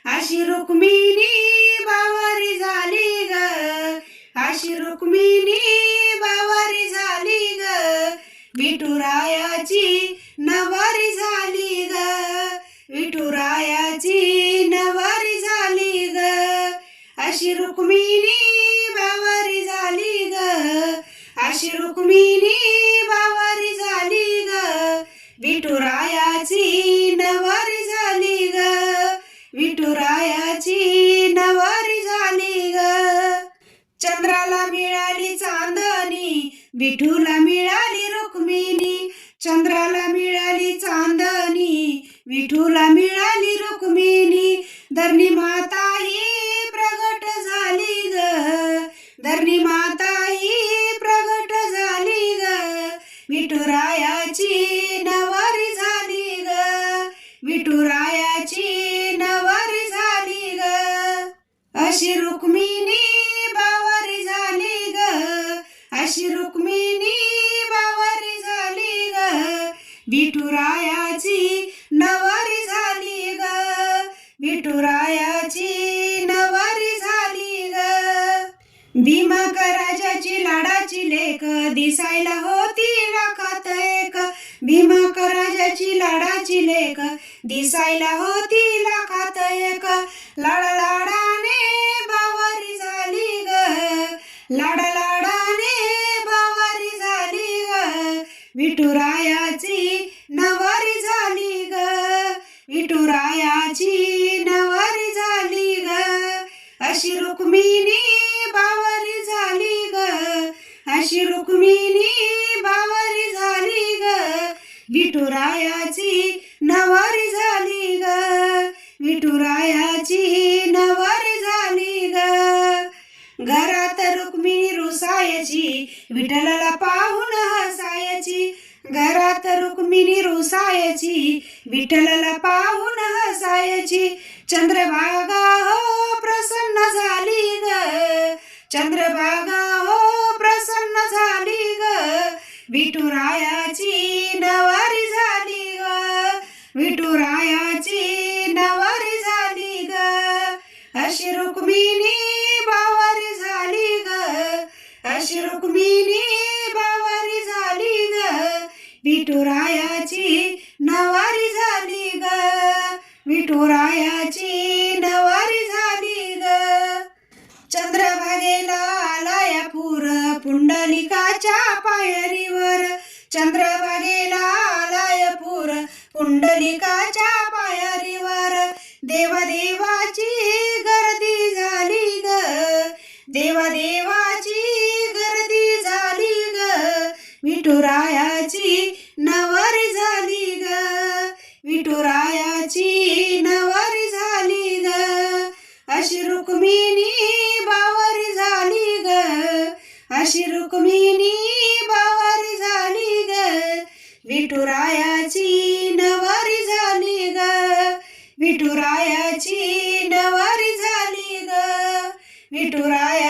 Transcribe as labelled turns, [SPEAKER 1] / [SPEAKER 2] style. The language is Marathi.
[SPEAKER 1] अशी रुक्मिणी बावारी झाली ग, अशी रुक्मिणी बावारी झाली ग, विठुरायाची नवारी झाली ग, विठुरायाची नवारी झाली ग, अशी रुक्मिणी बावारी झाली ग, अशी रुक्मिणी बावारी झाली ग, विठुरायाची नवारी झाली ग, विठुरायाची नवारी झाली ग. चंद्राला मिळाली चांदणी, विठूला मिळाली रुक्मिणी, चंद्राला मिळाली चांदणी, विठूला मिळाली रुक्मिणी, धरणी माता ही प्रगट झाली ग, धरणी माता ही प्रगट झाली ग, विठुरायाची नवारी झाली ग, विठुरायाची नवारी झाली ग, अशी रुक्मिणी बावारी झाली ग, अशी रुक्मिणी बावारी झाली ग, विठुरायाची नवारी झाली ग, विठुरायाची नवारी झाली ग. भीमक राजाची लाडाची लेक, दिसायला होती लाखात एक, भीमक राजाची लाडाची लेक, दिसायला होती लाखात एक, लाडा लाडाने बावारी झाली ग, लाडा लाडाने बावारी झाली ग, विठुरायाची नवारी झाली ग, विठुरायाची नवारी झाली ग, अशी रुक्मिणी बावारी झाली ग, अशी रुक्मिणी बावारी झाली ग, विठुरायाची नवारी झाली ग, विठुरायाची नवारी झाली ग. घरात रुक्मिणी रुसायची, विठ्ठलाला पाहून हसायची, घरात रुक्मिणी रुसायची, विठ्ठलाला पाहून हसायची, चंद्रभागा हो प्रसन्न झाली ग, चंद्रभागा हो प्रसन्न झाली ग, विठुरायाची नवारी झाली ग, विठुरायाची नवारी झाली ग, अशी रुक्मिणी बावारी झाली ग, अशी रुक्मिणी बावारी झाली ग, विठुरायाची नवारी झाली ग, विठुरायाची नवारी झाली ग. चंद्रभागेला आलाय पूर, पुंडलिकाच्या पायरीवर, चंद्रभागेला आलाय पूर, पुंडलिकाच्या पायरीवर, देवादेवाची गर्दी झाली ग, देवादेवाची गर्दी झाली ग, विठुरायाची नवारी झाली ग, विठुरायाची नवारी झाली ग, अशी रुक्मिणी बावारी झाली ग, अशी रुक्मिणी बावारी झाली ग, विठुरायाची नवारी झाली ग, विठुरायाची नवारी झाली ग, विठुराया